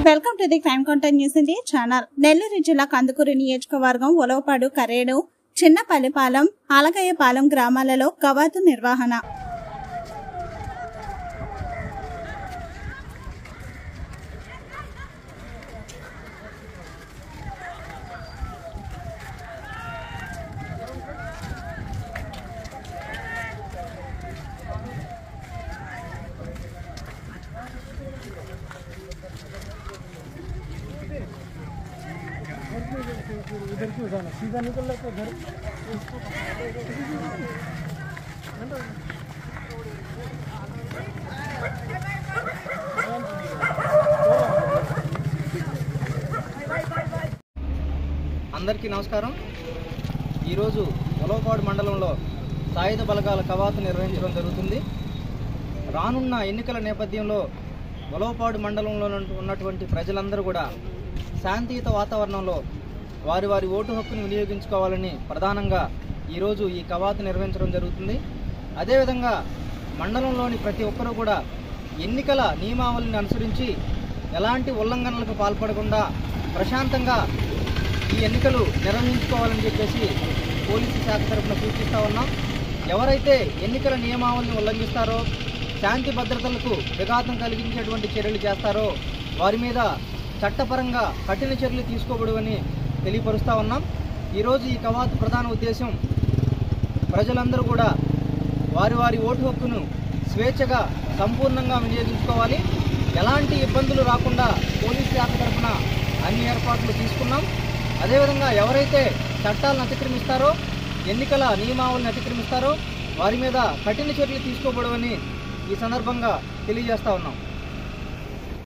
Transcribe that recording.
Welcome to the crime content news India channel. Nellore జిల్లా కందుకూరు నియోజకవర్గం ఉలవపాడు, కరేడు, చిన్నపల్లిపాలెం, ఆలగయ్యపాలెం గ్రామాలలో కవాతు నిర్వహణ. इधर क्यों जाना, सीधा निकल रहा घर। అందరికీ నమస్కారం. ఈరోజు ఉలవపాడు మండలంలో సాయుధ బలగాల కవాతు నిర్వహించడం జరుగుతుంది. రానున్న ఎన్నికల నేపథ్యంలో ఉలవపాడు మండలంలో ఉన్నటువంటి ప్రజలందరూ కూడా శాంతియుత వాతావరణంలో వారి వారి ఓటు హక్కును వినియోగించుకోవాలని ప్రధానంగా ఈరోజు ఈ కవాతు నిర్వహించడం జరుగుతుంది. అదేవిధంగా మండలంలోని ప్రతి ఒక్కరూ కూడా ఎన్నికల నియమావళిని అనుసరించి ఎలాంటి ఉల్లంఘనలకు పాల్పడకుండా ప్రశాంతంగా ఈ ఎన్నికలు నిర్వహించుకోవాలని చెప్పేసి పోలీసు శాఖ తరఫున సూచిస్తూ ఉన్నాం. ఎవరైతే ఎన్నికల నియమావళిని ఉల్లంఘిస్తారో, శాంతి భద్రతలకు విఘాతం కలిగించేటువంటి చర్యలు చేస్తారో వారి మీద చట్టపరంగా కఠిన చర్యలు తీసుకోబడువని తెలియపరుస్తూ ఉన్నాం. ఈరోజు ఈ కవాతు ప్రధాన ఉద్దేశం ప్రజలందరూ కూడా వారి వారి ఓటు హక్కును స్వేచ్ఛగా సంపూర్ణంగా వినియోగించుకోవాలి. ఎలాంటి ఇబ్బందులు రాకుండా పోలీసు శాఖ తరఫున అన్ని ఏర్పాట్లు తీసుకున్నాం. అదేవిధంగా ఎవరైతే చట్టాలను అతిక్రమిస్తారో, ఎన్నికల నియమావళిని అతిక్రమిస్తారో వారి మీద కఠిన చర్యలు తీసుకోబడువని ఈ సందర్భంగా తెలియజేస్తూ ఉన్నాం.